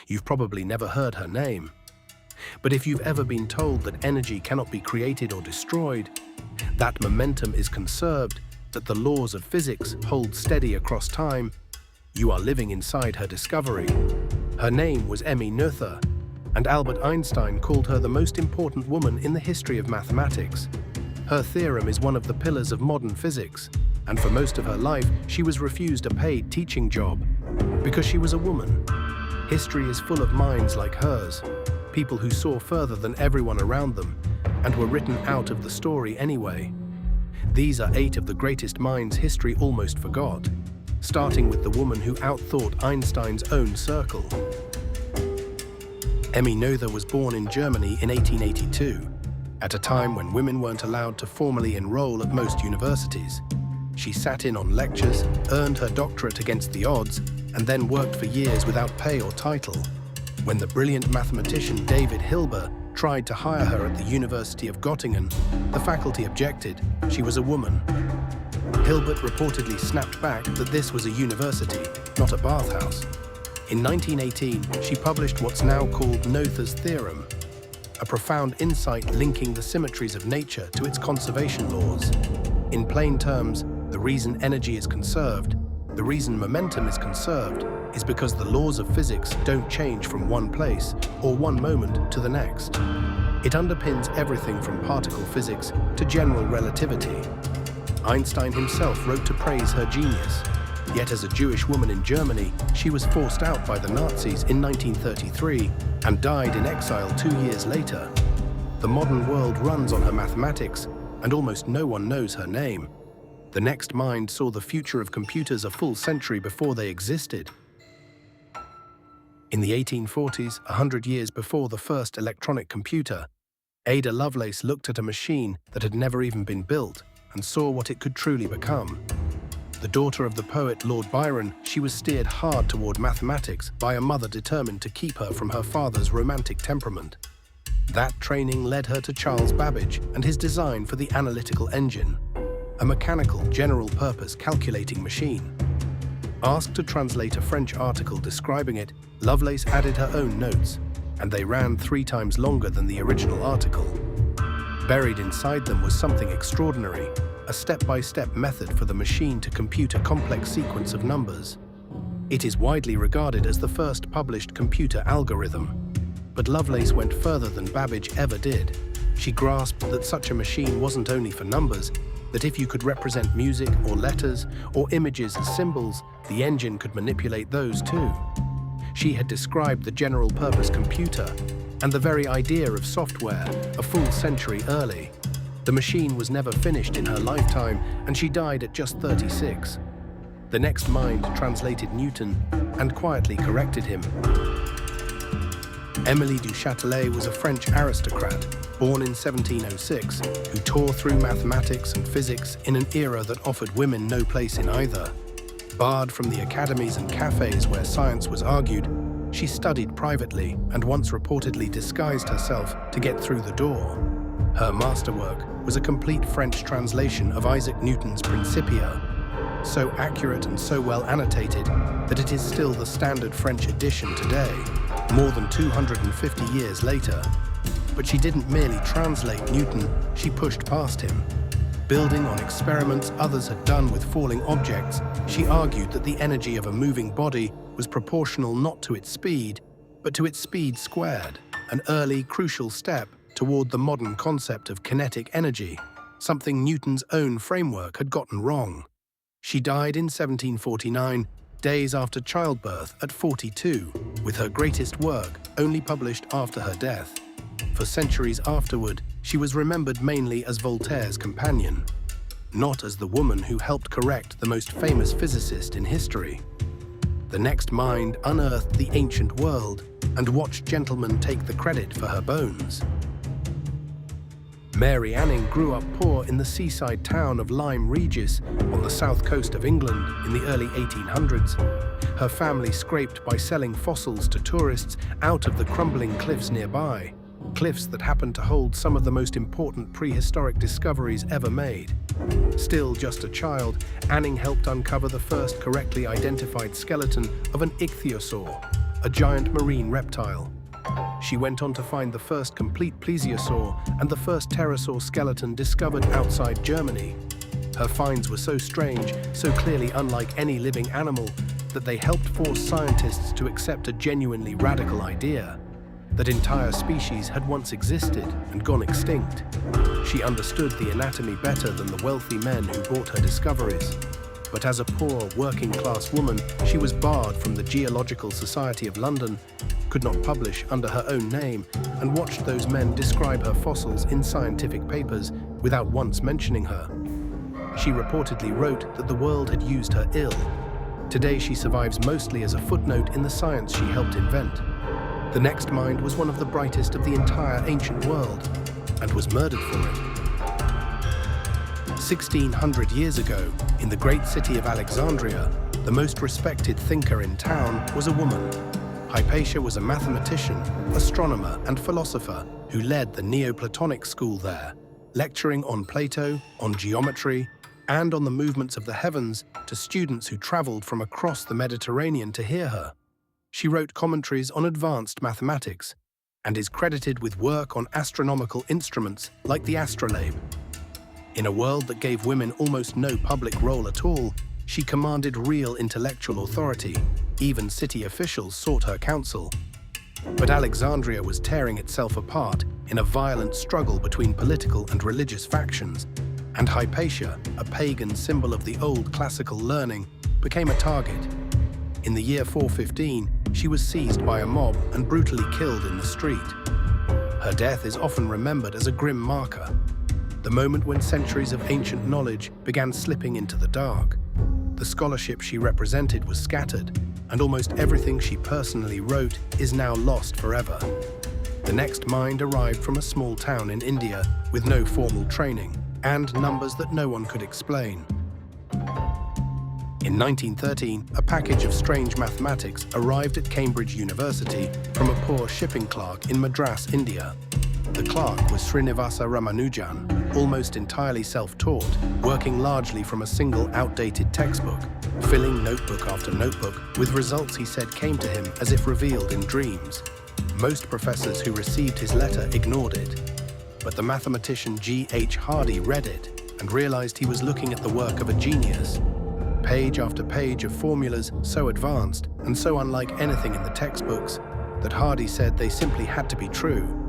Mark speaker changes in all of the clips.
Speaker 1: You've probably never heard her name. But if you've ever been told that energy cannot be created or destroyed, that momentum is conserved, that the laws of physics hold steady across time, you are living inside her discovery. Her name was Emmy Noether, and Albert Einstein called her the most important woman in the history of mathematics. Her theorem is one of the pillars of modern physics, and for most of her life, she was refused a paid teaching job because she was a woman. History is full of minds like hers, people who saw further than everyone around them and were written out of the story anyway. These are 8 of the greatest minds history almost forgot, starting with the woman who outthought Einstein's own circle. Emmy Noether was born in Germany in 1882, at a time when women weren't allowed to formally enroll at most universities. She sat in on lectures, earned her doctorate against the odds, and then worked for years without pay or title. When the brilliant mathematician David Hilbert tried to hire her at the University of Göttingen, the faculty objected. She was a woman. Hilbert reportedly snapped back that this was a university, not a bathhouse. In 1918, she published what's now called Noether's theorem, a profound insight linking the symmetries of nature to its conservation laws. In plain terms, the reason energy is conserved, the reason momentum is conserved, is because the laws of physics don't change from one place or one moment to the next. It underpins everything from particle physics to general relativity. Einstein himself wrote to praise her genius. Yet as a Jewish woman in Germany, she was forced out by the Nazis in 1933 and died in exile 2 years later. The modern world runs on her mathematics, and almost no one knows her name. The next mind saw the future of computers a full century before they existed. In the 1840s, 100 years before the first electronic computer, Ada Lovelace looked at a machine that had never even been built and saw what it could truly become. The daughter of the poet Lord Byron, she was steered hard toward mathematics by a mother determined to keep her from her father's romantic temperament. That training led her to Charles Babbage and his design for the analytical engine, a mechanical, general-purpose calculating machine. Asked to translate a French article describing it, Lovelace added her own notes, and they ran 3 times longer than the original article. Buried inside them was something extraordinary, a step-by-step method for the machine to compute a complex sequence of numbers. It is widely regarded as the first published computer algorithm. But Lovelace went further than Babbage ever did. She grasped that such a machine wasn't only for numbers, that if you could represent music or letters or images as symbols, the engine could manipulate those too. She had described the general-purpose computer and the very idea of software a full century early. The machine was never finished in her lifetime, and she died at just 36. The next mind translated Newton and quietly corrected him. Émilie du Châtelet was a French aristocrat, born in 1706, who tore through mathematics and physics in an era that offered women no place in either. Barred from the academies and cafes where science was argued, she studied privately and once reportedly disguised herself to get through the door. Her masterwork was a complete French translation of Isaac Newton's Principia, so accurate and so well annotated that it is still the standard French edition today, more than 250 years later. But she didn't merely translate Newton, she pushed past him. Building on experiments others had done with falling objects, she argued that the energy of a moving body was proportional not to its speed, but to its speed squared, an early, crucial step toward the modern concept of kinetic energy, something Newton's own framework had gotten wrong. She died in 1749, days after childbirth at 42, with her greatest work only published after her death. For centuries afterward, she was remembered mainly as Voltaire's companion, not as the woman who helped correct the most famous physicist in history. The next mind unearthed the ancient world and watched gentlemen take the credit for her bones. Mary Anning grew up poor in the seaside town of Lyme Regis on the south coast of England in the early 1800s. Her family scraped by selling fossils to tourists out of the crumbling cliffs nearby, cliffs that happened to hold some of the most important prehistoric discoveries ever made. Still just a child, Anning helped uncover the first correctly identified skeleton of an ichthyosaur, a giant marine reptile. She went on to find the first complete plesiosaur and the first pterosaur skeleton discovered outside Germany. Her finds were so strange, so clearly unlike any living animal, that they helped force scientists to accept a genuinely radical idea: that entire species had once existed and gone extinct. She understood the anatomy better than the wealthy men who bought her discoveries. But as a poor, working-class woman, she was barred from the Geological Society of London, could not publish under her own name, and watched those men describe her fossils in scientific papers without once mentioning her. She reportedly wrote that the world had used her ill. Today she survives mostly as a footnote in the science she helped invent. The next mind was one of the brightest of the entire ancient world, and was murdered for it. 1600 years ago, in the great city of Alexandria, the most respected thinker in town was a woman. Hypatia was a mathematician, astronomer, and philosopher who led the Neoplatonic school there, lecturing on Plato, on geometry, and on the movements of the heavens to students who traveled from across the Mediterranean to hear her. She wrote commentaries on advanced mathematics and is credited with work on astronomical instruments like the astrolabe. In a world that gave women almost no public role at all, she commanded real intellectual authority. Even city officials sought her counsel. But Alexandria was tearing itself apart in a violent struggle between political and religious factions, and Hypatia, a pagan symbol of the old classical learning, became a target. In the year 415, she was seized by a mob and brutally killed in the street. Her death is often remembered as a grim marker, the moment when centuries of ancient knowledge began slipping into the dark. The scholarship she represented was scattered, and almost everything she personally wrote is now lost forever. The next mind arrived from a small town in India with no formal training and numbers that no one could explain. In 1913, a package of strange mathematics arrived at Cambridge University from a poor shipping clerk in Madras, India. The clerk was Srinivasa Ramanujan, almost entirely self-taught, working largely from a single outdated textbook, filling notebook after notebook with results he said came to him as if revealed in dreams. Most professors who received his letter ignored it, but the mathematician G.H. Hardy read it and realized he was looking at the work of a genius. Page after page of formulas so advanced and so unlike anything in the textbooks that Hardy said they simply had to be true,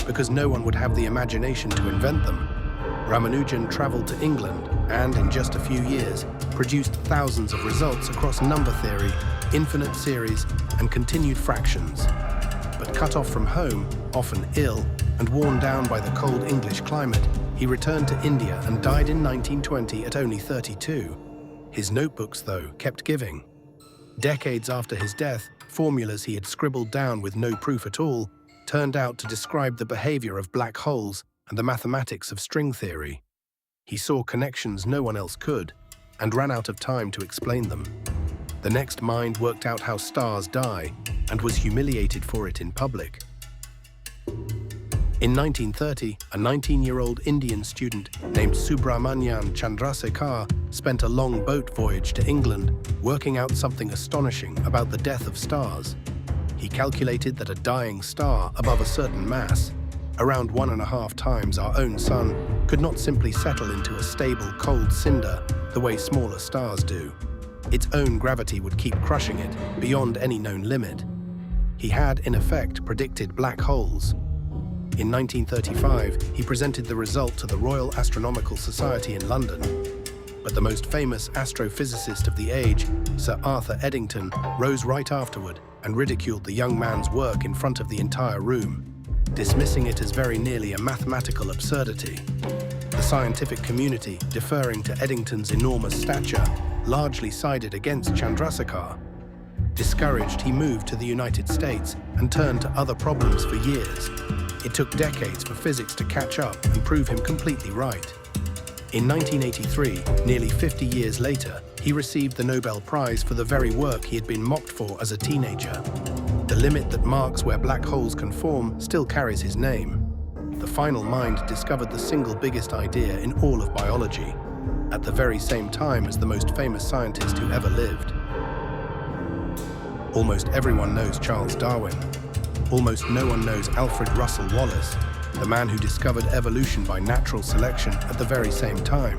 Speaker 1: because no one would have the imagination to invent them. Ramanujan traveled to England and, in just a few years, produced thousands of results across number theory, infinite series, and continued fractions. But cut off from home, often ill, and worn down by the cold English climate, he returned to India and died in 1920 at only 32. His notebooks, though, kept giving. Decades after his death, formulas he had scribbled down with no proof at all turned out to describe the behavior of black holes and the mathematics of string theory. He saw connections no one else could, and ran out of time to explain them. The next mind worked out how stars die, and was humiliated for it in public. In 1930, a 19-year-old Indian student named Subrahmanyan Chandrasekhar spent a long boat voyage to England, working out something astonishing about the death of stars. He calculated that a dying star above a certain mass, around 1.5 times our own sun, could not simply settle into a stable, cold cinder the way smaller stars do. Its own gravity would keep crushing it beyond any known limit. He had, in effect, predicted black holes. In 1935, he presented the result to the Royal Astronomical Society in London. But the most famous astrophysicist of the age, Sir Arthur Eddington, rose right afterward and ridiculed the young man's work in front of the entire room, dismissing it as very nearly a mathematical absurdity. The scientific community, deferring to Eddington's enormous stature, largely sided against Chandrasekhar. Discouraged, he moved to the United States and turned to other problems for years. It took decades for physics to catch up and prove him completely right. In 1983, nearly 50 years later, he received the Nobel Prize for the very work he had been mocked for as a teenager. The limit that marks where black holes can form still carries his name. The final mind discovered the single biggest idea in all of biology, at the very same time as the most famous scientist who ever lived. Almost everyone knows Charles Darwin. Almost no one knows Alfred Russel Wallace, the man who discovered evolution by natural selection at the very same time.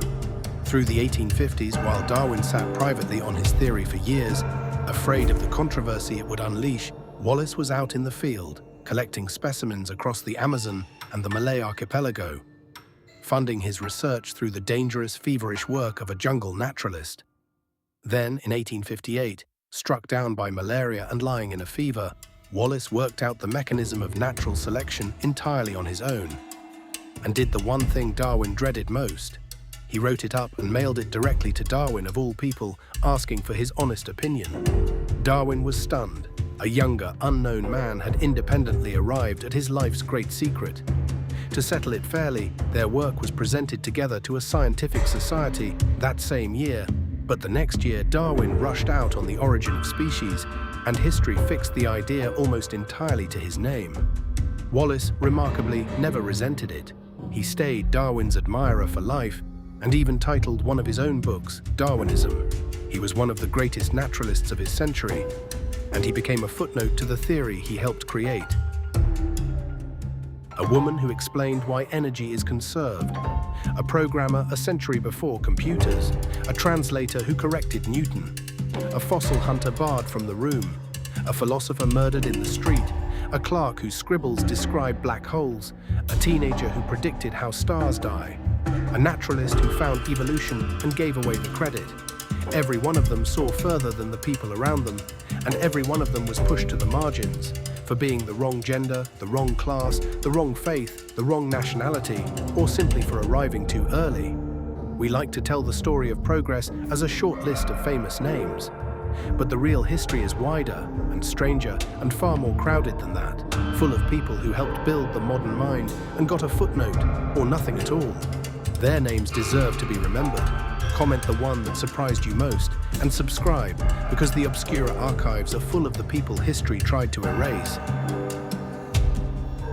Speaker 1: Through the 1850s, while Darwin sat privately on his theory for years, afraid of the controversy it would unleash, Wallace was out in the field, collecting specimens across the Amazon and the Malay archipelago, funding his research through the dangerous, feverish work of a jungle naturalist. Then, in 1858, struck down by malaria and lying in a fever, Wallace worked out the mechanism of natural selection entirely on his own, and did the one thing Darwin dreaded most. He wrote it up and mailed it directly to Darwin, of all people, asking for his honest opinion. Darwin was stunned. A younger, unknown man had independently arrived at his life's great secret. To settle it fairly, their work was presented together to a scientific society that same year, but the next year Darwin rushed out on the origin of species, and history fixed the idea almost entirely to his name. Wallace, remarkably, never resented it. He stayed Darwin's admirer for life, and even titled one of his own books, Darwinism. He was one of the greatest naturalists of his century, and he became a footnote to the theory he helped create. A woman who explained why energy is conserved, a programmer a century before computers, a translator who corrected Newton, a fossil hunter barred from the room, a philosopher murdered in the street, a clerk whose scribbles described black holes, a teenager who predicted how stars die, a naturalist who found evolution and gave away the credit. Every one of them saw further than the people around them, and every one of them was pushed to the margins for being the wrong gender, the wrong class, the wrong faith, the wrong nationality, or simply for arriving too early. We like to tell the story of progress as a short list of famous names, but the real history is wider and stranger and far more crowded than that, full of people who helped build the modern mind and got a footnote or nothing at all. Their names deserve to be remembered. Comment the one that surprised you most, and subscribe, because the obscure archives are full of the people history tried to erase.